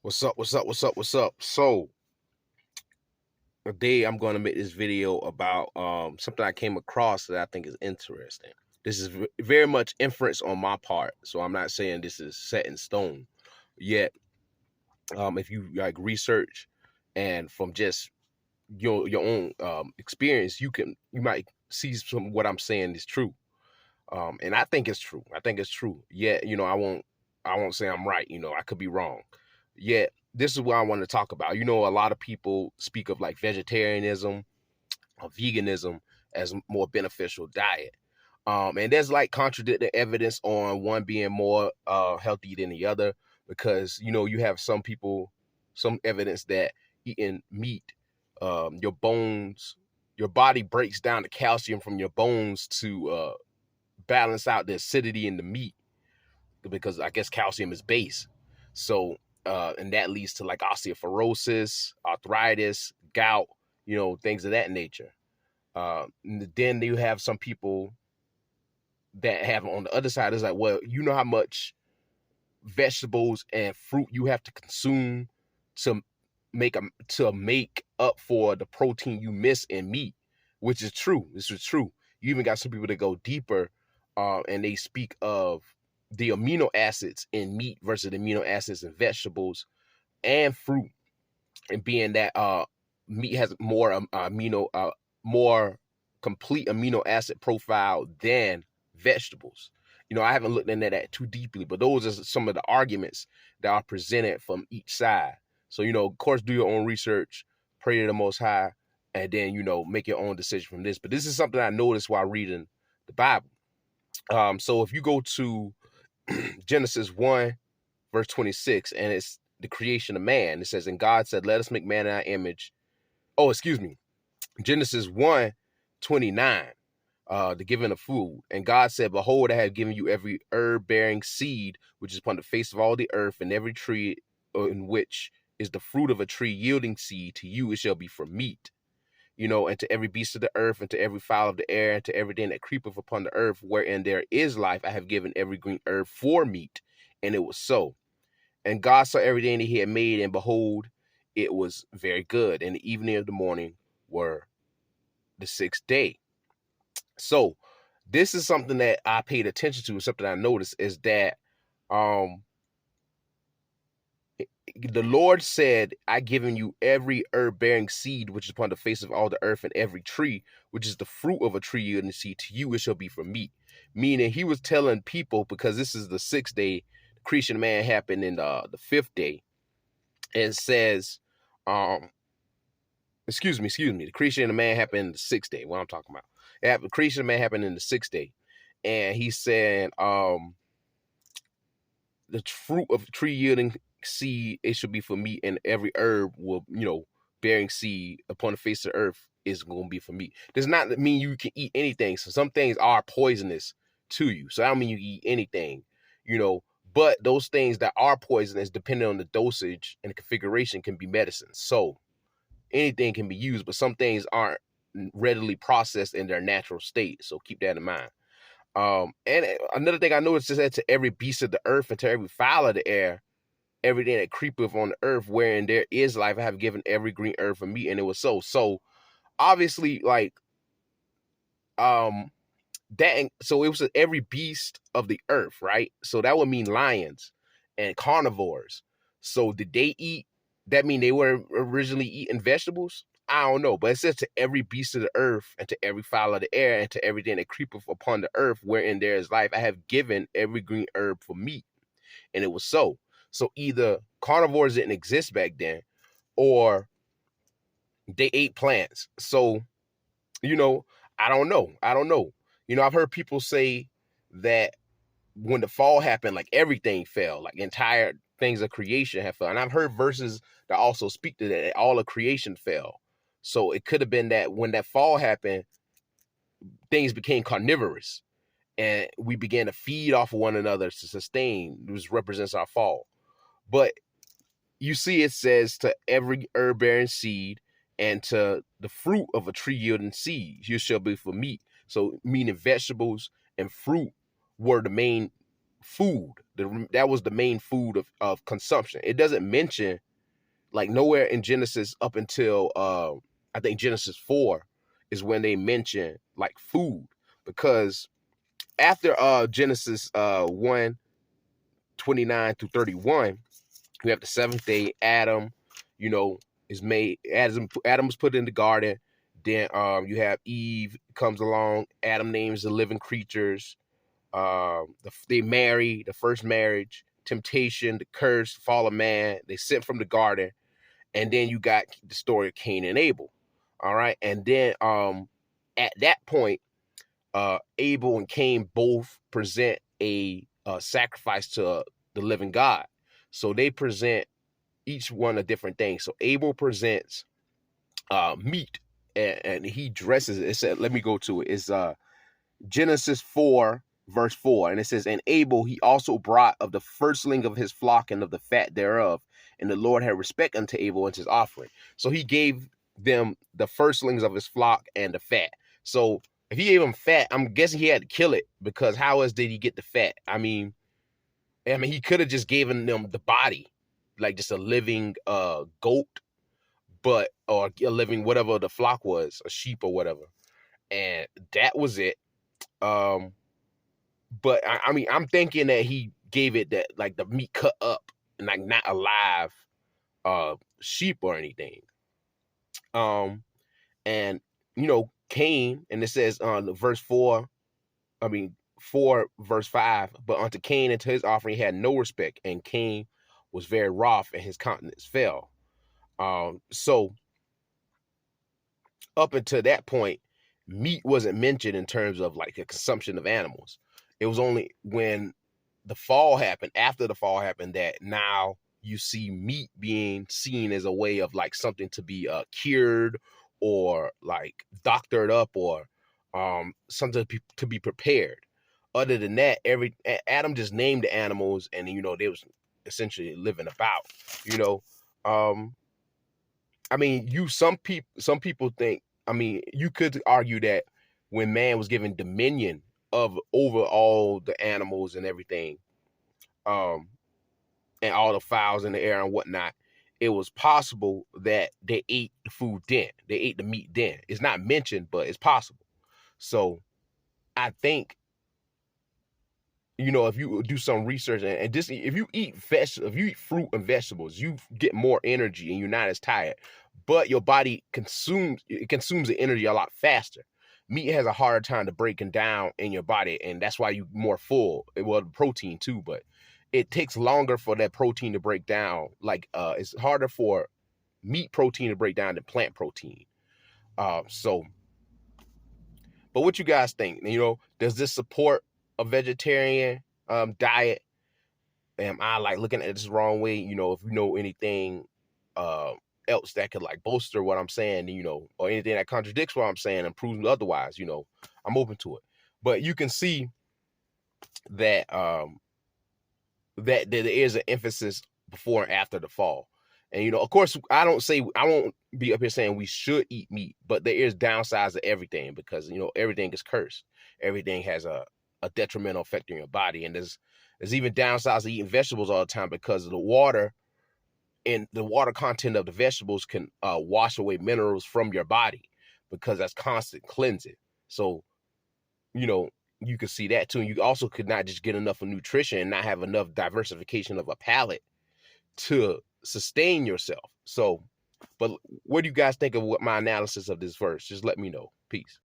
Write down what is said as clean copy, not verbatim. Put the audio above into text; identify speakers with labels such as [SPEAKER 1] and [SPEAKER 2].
[SPEAKER 1] What's up? What's up? What's up? What's up? So today I'm going to make this video about something I came across that I think is interesting. This is very much inference on my part, so I'm not saying this is set in stone. Yet, if you like research and from just your own experience, you might see some what I'm saying is true. And I think it's true. I think it's true. Yet, I won't say I'm right. I could be wrong. Yet, this is what I want to talk about. A lot of people speak of like vegetarianism or veganism as more beneficial diet. And there's like contradicting evidence on one being more healthy than the other because you have some people, some evidence that eating meat, your bones, your body breaks down the calcium from your bones to balance out the acidity in the meat because I guess calcium is base. So, and that leads to like osteoporosis, arthritis, gout, things of that nature. Then you have some people that have on the other side is like, well, you know how much vegetables and fruit you have to consume to make up for the protein you miss in meat, which is true. This is true. You even got some people that go deeper, and they speak of the amino acids in meat versus the amino acids in vegetables and fruit, and being that meat has more complete amino acid profile than vegetables. I haven't looked into that too deeply, but those are some of the arguments that are presented from each side. So, of course, do your own research, pray to the Most High, and then, make your own decision from this. But this is something I noticed while reading the Bible. So if you go to Genesis 1, verse 26, and it's the creation of man, it says, and God said, let us make man in our image. Oh, excuse me. Genesis 1:29, the giving of food. And God said, behold, I have given you every herb bearing seed, which is upon the face of all the earth, and every tree in which is the fruit of a tree yielding seed, to you it shall be for meat. And to every beast of the earth, and to every fowl of the air, and to everything that creepeth upon the earth, wherein there is life, I have given every green herb for meat. And it was so. And God saw everything that he had made, and behold, it was very good. And the evening of the morning were the sixth day. So this is something that I paid attention to, something I noticed is that the Lord said, I given you every herb bearing seed, which is upon the face of all the earth, and every tree, which is the fruit of a tree yielding seed, to you it shall be for meat. Meaning he was telling people, because this is the sixth day, the creation of man happened in the fifth day. And it says, excuse me, the creation of man happened in the sixth day. What I'm talking about. The creation of man happened in the sixth day. And he said, the fruit of tree yielding seed, it should be for meat, and every herb will, bearing seed upon the face of the earth is going to be for meat. Does not mean you can eat anything. So some things are poisonous to you. So I don't mean you eat anything, but those things that are poisonous, depending on the dosage and the configuration, can be medicine. So anything can be used, but some things aren't readily processed in their natural state. So keep that in mind. And another thing I noticed is that to every beast of the earth and to every fowl of the air, everything that creepeth on the earth, wherein there is life, I have given every green herb for meat, and it was so. So obviously, like so it was every beast of the earth, right? So that would mean lions and carnivores. So did they eat? That mean they were originally eating vegetables? I don't know, but it says to every beast of the earth and to every fowl of the air and to everything that creepeth upon the earth, wherein there is life, I have given every green herb for meat. And it was so. So either carnivores didn't exist back then, or they ate plants. So, you know, I don't know. I've heard people say that when the fall happened, like everything fell, like entire things of creation have fell. And I've heard verses that also speak to that all of creation fell. So it could have been that when that fall happened, things became carnivorous and we began to feed off of one another to sustain, which represents our fall. But you see, it says to every herb bearing seed and to the fruit of a tree yielding seed, you shall be for meat. So meaning vegetables and fruit were the main food. That was the main food of consumption. It doesn't mention, like, nowhere in Genesis up until I think Genesis 4 is when they mention like food, because after Genesis 1 29 through 31, we have the seventh day. Adam, you know, is made. Adam was put in the garden. Then you have Eve comes along. Adam names the living creatures. They marry, the first marriage, temptation, the curse, fall of man. They sent from the garden, and then you got the story of Cain and Abel. All right, and then at that point, Abel and Cain both present a sacrifice to the living God. So they present each one a different thing. So Abel presents meat, and he dresses it. It said, let me go to it. It's Genesis 4, verse 4. And it says, and Abel he also brought of the firstling of his flock and of the fat thereof. And the Lord had respect unto Abel and his offering. So he gave them the firstlings of his flock and the fat. So if he gave him fat, I'm guessing he had to kill it, because how else did he get the fat? I mean, he could have just given them the body, like just a living goat, but or a living whatever the flock was, a sheep or whatever, and that was it. But I mean, I'm thinking that he gave it that, like, the meat cut up and like not a live sheep or anything. And Cain, and it says on verse 4, 4 verse 5, but unto Cain and to his offering he had no respect, and Cain was very wroth, and his countenance fell. So up until that point, meat wasn't mentioned in terms of like the consumption of animals. It was only when the fall happened, after the fall happened, that now you see meat being seen as a way of like something to be cured or like doctored up, or something to be prepared. Other than that, Adam just named the animals, and they was essentially living about. Some people think. You could argue that when man was given dominion over all the animals and everything, and all the fowls in the air and whatnot, it was possible that they ate the food then. They ate the meat then. It's not mentioned, but it's possible. So I think, if you do some research, and just if you eat fruit and vegetables, you get more energy and you're not as tired. But your body consumes the energy a lot faster. Meat has a harder time to breaking down in your body, and that's why you're more full. Well, protein too, but it takes longer for that protein to break down. Like it's harder for meat protein to break down than plant protein. But what you guys think? Does this support a vegetarian diet? Am I like looking at this the wrong way? If you know anything else that could like bolster what I'm saying, or anything that contradicts what I'm saying and proves otherwise, I'm open to it. But you can see that that there is an emphasis before and after the fall. And of course, I won't be up here saying we should eat meat, but there is downsides to everything, because everything is cursed. Everything has a detrimental effect on your body, and there's even downsides to eating vegetables all the time, because of the water, and the water content of the vegetables can wash away minerals from your body, because that's constant cleansing. So you can see that too. And you also could not just get enough of nutrition and not have enough diversification of a palate to sustain yourself. So, but what do you guys think of what my analysis of this verse? Just let me know. Peace.